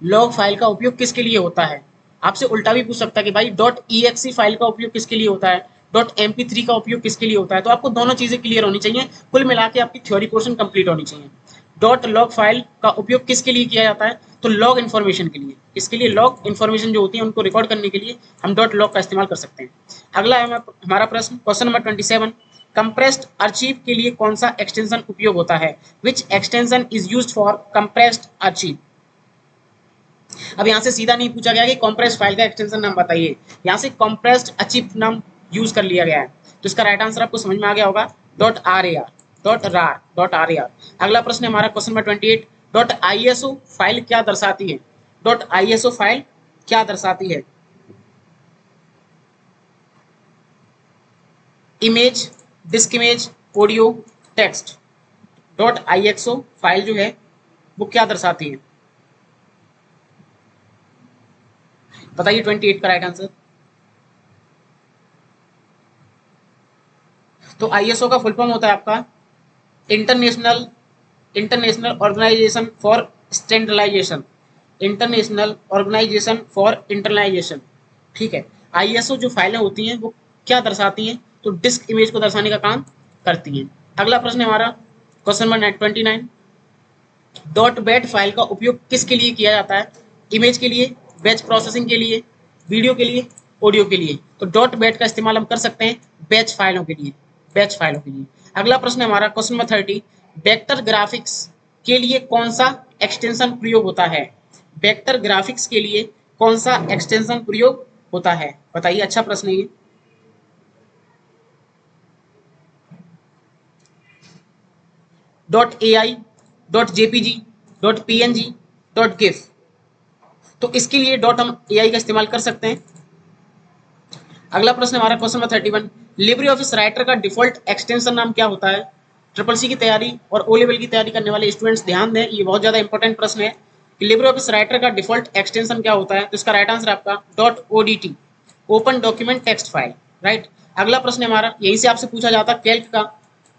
लॉग फाइल का उपयोग किसके लिए होता है? आपसे उल्टा भी पूछ सकता है कि भाई .exe फाइल का उपयोग किसके लिए होता है, .mp3 का उपयोग किसके लिए होता है। तो आपको दोनों चीजें क्लियर होनी चाहिए, कुल मिला के आपकी थ्योरी पोर्शन कंप्लीट होनी चाहिए। .log फाइल का उपयोग किसके लिए किया जाता है? तो लॉग इन्फॉर्मेशन के लिए, इसके लिए लॉग इन्फॉर्मेशन जो होती है उनको रिकॉर्ड करने के लिए हम .log का इस्तेमाल कर सकते हैं। अगला है हमारा प्रश्न क्वेश्चन नंबर 27, कंप्रेस्ड आर्चिव के लिए कौन सा एक्सटेंशन उपयोग होता है? Which extension is used for compressed archive? अब यहाँ से सीधा नहीं पूछा गया कि कॉम्प्रेस्ड फाइल का एक्सटेंशन नाम बताइए, यहाँ से कॉम्प्रेस्ड आर्चिव नाम यूज कर लिया गया है। तो इसका राइट आंसर आपको समझ में आ गया होगा .rar। अगला प्रश्न हमारा क्वेश्चन नंबर 28, .iso फाइल क्या दर्शाती है? .iso फाइल क्या दर्शाती है? Image, disk image, audio, text. .iso file जो है वो क्या दर्शाती है? बताइए 28 का राइट आंसर। तो ISO का फुल फॉर्म होता है आपका international organisation for standardisation, international organisation for internationalisation, ठीक है। ISO जो फाइलें होती हैं वो क्या दर्शाती हैं? तो डिस्क इमेज को दर्शाने का काम करती हैं। अगला प्रश्न हमारा क्वेश्चन नंबर 29, .bat फाइल का उपयोग किसके लिए किया जाता है? इमेज के लिए, बैच प्रोसेसिंग के लिए, वीडियो के लिए, ऑडियो के लिए। तो डॉट बैट का इस्तेमाल हम कर सकते हैं बैच फाइलों के लिए, बैच फाइलों के लिए। अगला प्रश्न है हमारा क्वेश्चन नंबर 30, वेक्टर ग्राफिक्स के लिए कौन सा एक्सटेंशन प्रयोग होता है? वेक्टर ग्राफिक्स के लिए कौन सा एक्सटेंशन प्रयोग होता है? बताइए, अच्छा प्रश्न है ये। Dot AI, dot JPG, dot PNG, dot GIF। तो इसके लिए डॉट हम AI का इस्तेमाल कर सकते हैं। अगला प्रश्न हमारा question number 31, Libre office writer का डिफॉल्ट एक्सटेंशन नाम क्या होता है? ट्रिपल सी की तैयारी और ओ लेवल की तैयारी करने वाले स्टूडेंट्स ध्यान दें, ये बहुत ज्यादा इंपॉर्टेंट प्रश्न है कि लिब्रे ऑफिस राइटर का डिफॉल्ट एक्सटेंशन क्या होता है। तो इसका राइट आंसर आपका dot ODT, open document text file, right. अगला प्रश्न हमारा यहीं से आपसे पूछा जाता कैल्क का,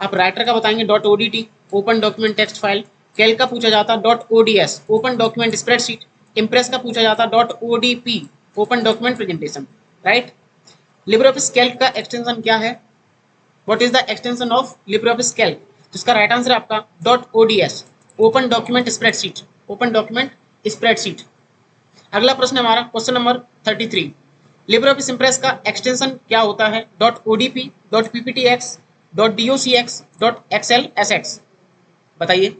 आप राइटर का बताएंगे dot ODT, open document text file. Calc का पूछा जाता dot ODS, open document spreadsheet. Impress का पूछा जाता dot ODP, open document presentation, right. LibreOffice Calc का एक्सटेंशन क्या है? What is the extension of LibreOffice Calc? तो इसका राइट आंसर आपका dot ODS, open document spreadsheet, open document spreadsheet. अगला प्रश्न हमारा क्वेश्चन नंबर 33, लिब्रियोफिस इम्प्रेस का एक्सटेंशन क्या होता है? Dot ODP, dot PPTX, dot DOCX, dot XLSX। बताइए।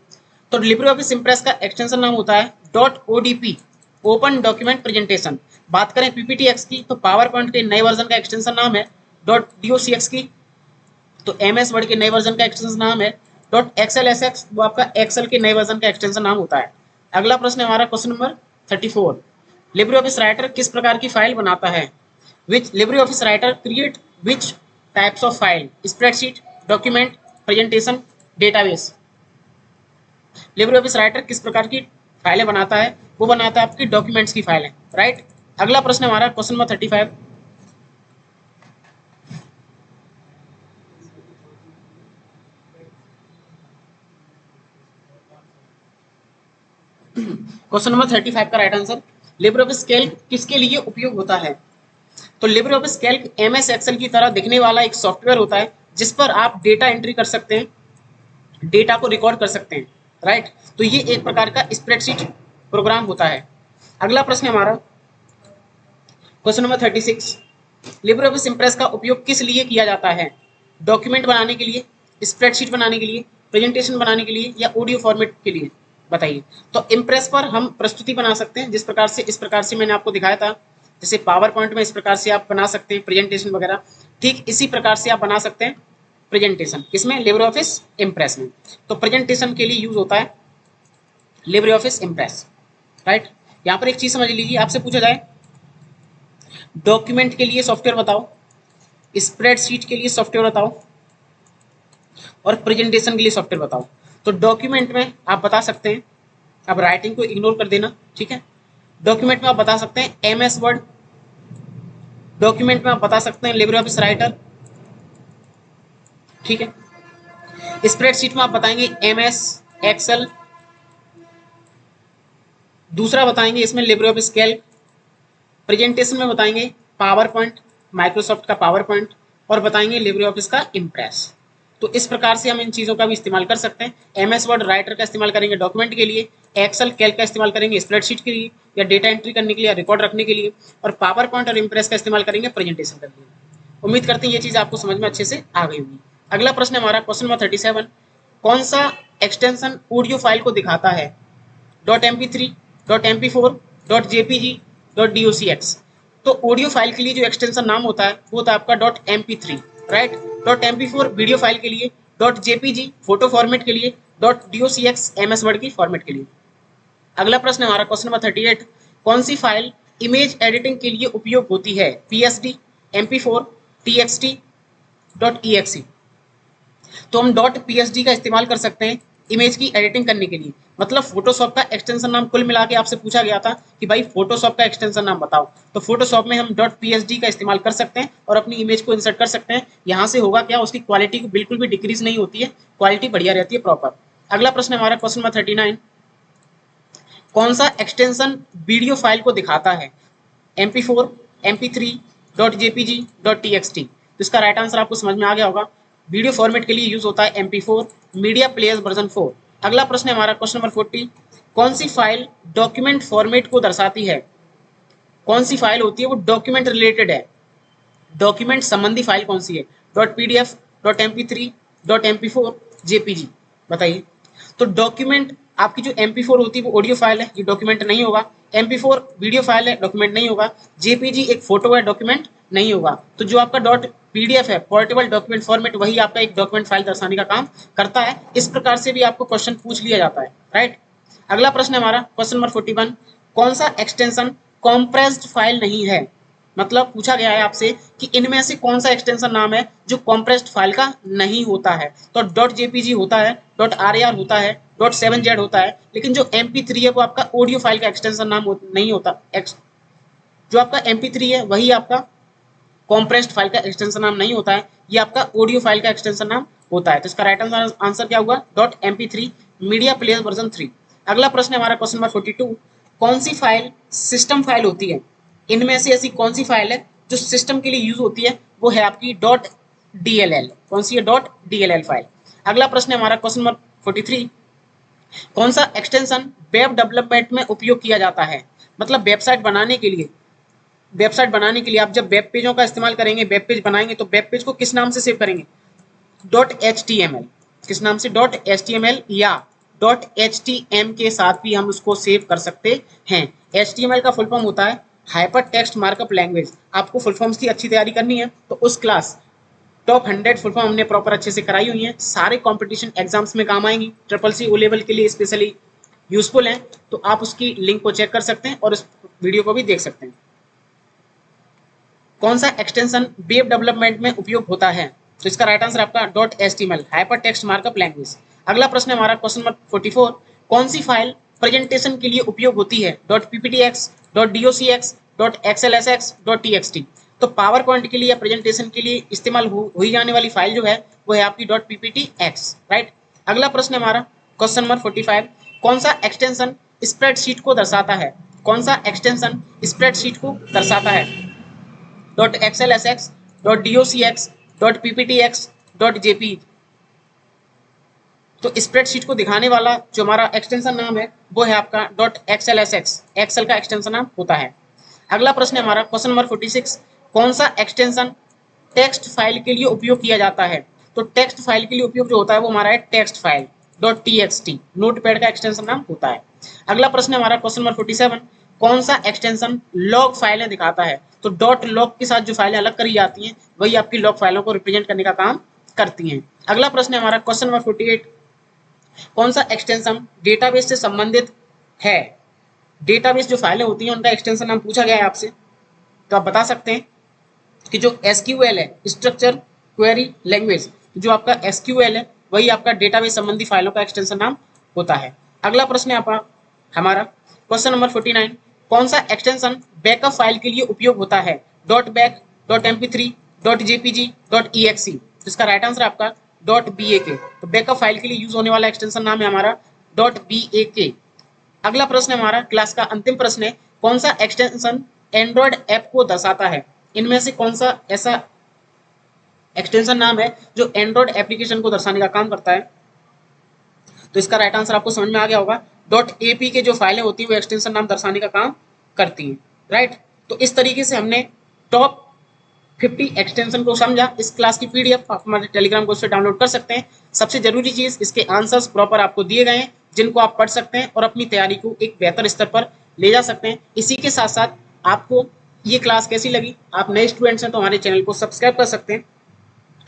तो लिब्रियोफिस इम्प्रेस का एक्सटेंशन नाम होता है dot ODP, open document presentation. बात करें PPTX की तो पावर पॉइंट के नए वर्जन का एक्सटेंशन नाम है डॉट DOCX की, तो MS वर्ड के नए वर्जन का एक्सटेंशन नाम है डॉट XLSX, वो आपका एक्सेल के नए वर्जन का एक्सटेंशन नाम होता है। अगला प्रश्न है हमारा क्वेश्चन नंबर 34, लिब्रियोफिस राइटर किस प्रकार की फाइल बनाता है? Which LibreOffice Writer create which types of file? Spreadsheet, document, presentation, database. LibreOffice Writer किस प्रकार की फाइलें बनाता है? वो बनाता है आपकी डॉक्यूमेंट्स की फाइलें, राइट। अगला प्रश्न हमारा क्वेश्चन नंबर 35, क्वेश्चन नंबर 35 का राइट आंसर, लिब्रियोफिस कैल्क किसके लिए उपयोग होता है? तो लिब्रियोफिस कैल्क MS एक्सेल की तरह दिखने वाला एक सॉफ्टवेयर होता है जिस पर आप डेटा एंट्री कर सकते हैं, डेटा को रिकॉर्ड कर सकते हैं, राइट। तो ये एक प्रकार का स्प्रेडशीट प्रोग्राम होता है। अगला प्रश्न हमारा क्वेश्चन नंबर 36, लिब्रियोफिस इम्प्रेस का उपयोग किस लिए किया जाता है? डॉक्यूमेंट बनाने के लिए, स्प्रेडशीट बनाने के लिए, प्रेजेंटेशन बनाने के लिए, या ऑडियो फॉर्मेट के लिए? बताइए। तो इम्प्रेस पर हम प्रस्तुति बना सकते हैं जिस प्रकार से, इस प्रकार से मैंने आपको दिखाया था, जैसे पावर पॉइंट में इस प्रकार से आप बना सकते हैं प्रेजेंटेशन वगैरह, ठीक इसी प्रकार से आप बना सकते हैं प्रेजेंटेशन। किसमें? लिब्रियोफिस इम्प्रेस में। तो प्रेजेंटेशन के लिए यूज होता है लिब्रियोफिस इम्प्रेस, राइट। यहाँ पर एक चीज समझ लीजिए, आपसे पूछा जाए डॉक्यूमेंट के लिए सॉफ्टवेयर बताओ, स्प्रेडशीट के लिए सॉफ्टवेयर बताओ, और प्रेजेंटेशन के लिए सॉफ्टवेयर बताओ। तो डॉक्यूमेंट में आप बता सकते हैं, आप राइटिंग को इग्नोर कर देना, ठीक है। डॉक्यूमेंट में आप बता सकते हैं MS वर्ड, डॉक्यूमेंट में आप बता सकते हैं लिब्रियोफिस राइटर, ठीक है। स्प्रेडशीट में आप बताएंगे MS एक्सेल, दूसरा बताएंगे इसमें लिब्रियोफिस कैल्क, प्रेजेंटेशन में बताएंगे पावर पॉइंट, माइक्रोसॉफ्ट का पावर पॉइंट, और बताएंगे लिब्रियोफिस का इम्प्रेस। तो इस प्रकार से हम इन चीज़ों का भी इस्तेमाल कर सकते हैं। MS वर्ड राइटर का इस्तेमाल करेंगे डॉक्यूमेंट के लिए, एक्सेल कैल्क का इस्तेमाल करेंगे स्प्रेडशीट के लिए या डेटा एंट्री करने के लिए या रिकॉर्ड रखने के लिए, और पावर पॉइंट और इम्प्रेस का इस्तेमाल करेंगे प्रेजेंटेशन करने के लिए। उम्मीद करते हैं ये चीज़ आपको समझ में अच्छे से आ गई होगी। अगला प्रश्न हमारा क्वेश्चन नंबर 37, कौन सा एक्सटेंशन ऑडियो फाइल को दिखाता है? Dot MP3, dot MP4, dot JPG, dot DOCX। तो ऑडियो फाइल के लिए जो एक्सटेंशन नाम होता है वो होता है आपका dot MP3, right. Dot MP4 video file के लिए, डॉट JPG फोटो फॉर्मेट के लिए, डॉट DOCX MS वर्ड की फॉर्मेट के लिए। अगला प्रश्न हमारा क्वेश्चन नंबर 38, कौन सी फाइल इमेज एडिटिंग के लिए उपयोग होती है? PSD, MP4, TXT, dot EXE। तो हम डॉट PSD का इस्तेमाल कर सकते हैं इमेज की एडिटिंग करने के लिए। मतलब फोटोशॉप का एक्सटेंशन नाम कुल मिला के आपसे पूछा गया था कि भाई फोटोशॉप का एक्सटेंशन नाम बताओ, तो फोटोशॉप में हम डॉट PSD का इस्तेमाल कर सकते हैं और अपनी इमेज को इंसर्ट कर सकते हैं। यहाँ से होगा क्या, उसकी क्वालिटी बिल्कुल भी डिक्रीज नहीं होती है, क्वालिटी बढ़िया रहती है प्रॉपर। अगला प्रश्न हमारा क्वेश्चन नंबर 39, कौन सा एक्सटेंशन वीडियो फाइल को दिखाता है? MP4, MP3, dot JPG, dot TXT। तो इसका राइट आंसर आपको समझ में आ गया होगा। वीडियो फॉर्मेट के लिए यूज होता है MP4, मीडिया प्लेयर्स वर्जन 4। अगला प्रश्न है हमारा क्वेश्चन नंबर 40, कौन सी फाइल डॉक्यूमेंट फॉर्मेट को दर्शाती है? कौन सी फाइल होती है वो डॉक्यूमेंट रिलेटेड है, डॉक्यूमेंट संबंधी फाइल कौन सी है, .pdf, .mp3, .mp4, JPG, बताइए। तो डॉक्यूमेंट आपकी जो MP4 होती है वो ऑडियो फाइल है, ये डॉक्यूमेंट नहीं होगा। MP4 वीडियो फाइल है, डॉक्यूमेंट नहीं होगा। JPG एक फोटो है, डॉक्यूमेंट नहीं होगा। तो जो आपका .pdf है, पोर्टेबल डॉक्यूमेंट फॉर्मेट, वही आपका एक डॉक्यूमेंट फाइल दर्शाने का काम करता है। इस प्रकार से भी आपको क्वेश्चन पूछ लिया जाता है, राइट। अगला प्रश्न है हमारा क्वेश्चन नंबर 41, कौन सा एक्सटेंशन कॉम्प्रेस्ड फाइल नहीं है। मतलब पूछा गया है आपसे कि इनमें से कौन सा एक्सटेंशन नाम है जो कॉम्प्रेस्ड फाइल का नहीं होता है। तो .jpg होता है, .rar होता है, .7z होता है, लेकिन जो MP3 है वो आपका ऑडियो फाइल का एक्सटेंशन नाम नहीं होता। जो आपका MP3 है वही आपका कॉम्प्रेस्ड फाइल का एक्सटेंशन नाम नहीं होता है, ये आपका ऑडियो फाइल का एक्सटेंशन नाम होता है। तो इसका राइट आंसर क्या हुआ, .mp3 मीडिया प्लेयर वर्जन 3। अगला प्रश्न है हमारा क्वेश्चन नंबर 42, कौन सी फाइल सिस्टम फाइल होती है। इनमें से ऐसी कौन सी फाइल है जो सिस्टम के लिए यूज होती है, वो है आपकी .dll। कौन सी है, .dll फाइल। अगला प्रश्न है हमारा क्वेश्चन नंबर 43, कौन सा एक्सटेंशन वेब डेवलपमेंट में उपयोग किया जाता है। मतलब वेबसाइट बनाने के लिए, वेबसाइट बनाने के लिए आप जब वेब पेजों का इस्तेमाल करेंगे, वेब पेज बनाएंगे, तो वेब पेज को किस नाम से सेव करेंगे, .html। किस नाम से, .html या .htm के साथ भी हम उसको सेव कर सकते हैं। HTML का फुल फॉर्म होता है हाइपर टेक्स्ट मार्कअप लैंग्वेज। आपको फुल फॉर्म्स की अच्छी तैयारी करनी है तो उस क्लास टॉप 100 फुल फॉर्म हमने प्रॉपर अच्छे से कराई हुई है, सारे कॉम्पिटिशन एग्जाम्स में काम आएंगी, CCC O लेवल के लिए स्पेशली यूजफुल है। तो आप उसकी लिंक को चेक कर सकते हैं और उस वीडियो को भी देख सकते हैं। कौन सा एक्सटेंशन वेब डेवलपमेंट में उपयोग होता है, तो इसका राइट आंसर आपका .html hyper text markup language. अगला प्रश्न है हमारा क्वेश्चन नंबर 44, कौन सी फाइल प्रेजेंटेशन के लिए उपयोग होती है, .pptx, .docx, .xlsx, .txt। तो पावर पॉइंट के लिए या प्रेजेंटेशन के लिए इस्तेमाल हुई जाने वाली फाइल जो है वो है आपकी .pptx, राइट। अगला प्रश्न है हमारा क्वेश्चन नंबर 45, कौन सा एक्सटेंशन स्प्रेडशीट को दर्शाता है। कौन सा एक्सटेंशन स्प्रेडशीट को दर्शाता है, .xlsx, .docx, .pptx, .jpg। तो स्प्रेडशीट को दिखाने वाला जो हमारा एक्सटेंशन नाम है वो है आपका .xlsx, एक्सेल का एक्सटेंशन नाम होता है। अगला प्रश्न है हमारा क्वेश्चन नंबर 46, कौन सा एक्सटेंशन टेक्स्ट फाइल के लिए उपयोग किया जाता है। तो टेक्स्ट फाइल के लिए उपयोग जो होता है वो हमारा है टेक्स्ट फाइल, .txt, नोटपैड का एक्सटेंशन नाम होता है। अगला प्रश्न है हमारा क्वेश्चन नंबर 47, कौन सा एक्सटेंशन लॉग फाइलें दिखाता है। तो .log के साथ जो फाइलें अलग करी जाती हैं वही आपकी लॉग फाइलों को रिप्रेजेंट करने का काम करती हैं। अगला प्रश्न है हमारा क्वेश्चन नंबर 48, कौन सा एक्सटेंशन डेटाबेस से संबंधित है। डेटाबेस जो फाइलें होती हैं उनका एक्सटेंशन नाम पूछा गया है आपसे, तो आप बता सकते हैं कि जो SQL है, स्ट्रक्चर क्वेरी लैंग्वेज, जो आपका SQL है वही आपका डेटाबेस संबंधी फाइलों का एक्सटेंशन नाम होता है। अगला प्रश्न है आपका हमारा क्वेश्चन नंबर 49, कौन सा एक्सटेंशन बैकअप फाइल के लिए उपयोग होता है, .back, .mp3, .jpg, .exe। इसका राइट आंसर आपका .bak। तो बैकअप फाइल के लिए यूज होने वाला एक्सटेंशन नाम है हमारा .bak। अगला प्रश्न है हमारा क्लास का अंतिम प्रश्न है, कौन सा एक्सटेंशन एंड्रॉयड ऐप को दर्शाता है। इनमें से कौन सा ऐसा एक्सटेंशन नाम है जो एंड्रॉयड एप्लीकेशन को दर्शाने का काम करता है। तो इसका राइट आंसर आपको समझ में आ गया होगा, .apk जो फाइलें होती है वो एक्सटेंशन नाम दर्शाने का काम करती हैं, राइट। तो इस तरीके से हमने टॉप 50 एक्सटेंशन को समझा। इस क्लास की PDF आप हमारे टेलीग्राम को से डाउनलोड कर सकते हैं। सबसे जरूरी चीज, इसके आंसर्स प्रॉपर आपको दिए गए हैं जिनको आप पढ़ सकते हैं और अपनी तैयारी को एक बेहतर स्तर पर ले जा सकते हैं। इसी के साथ साथ आपको ये क्लास कैसी लगी, आप नए स्टूडेंट्स हैं तो हमारे चैनल को सब्सक्राइब कर सकते हैं।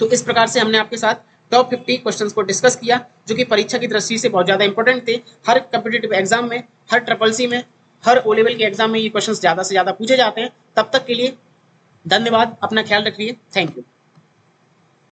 तो इस प्रकार से हमने आपके साथ टॉप 50 क्वेश्चंस को डिस्कस किया जो कि परीक्षा की दृष्टि से बहुत ज़्यादा इंपॉर्टेंट थे। हर कॉम्पिटिटिव एग्जाम में, हर CCC में, हर O लेवल के एग्जाम में ये क्वेश्चंस ज़्यादा से ज़्यादा पूछे जाते हैं। तब तक के लिए धन्यवाद, अपना ख्याल रखिए, थैंक यू।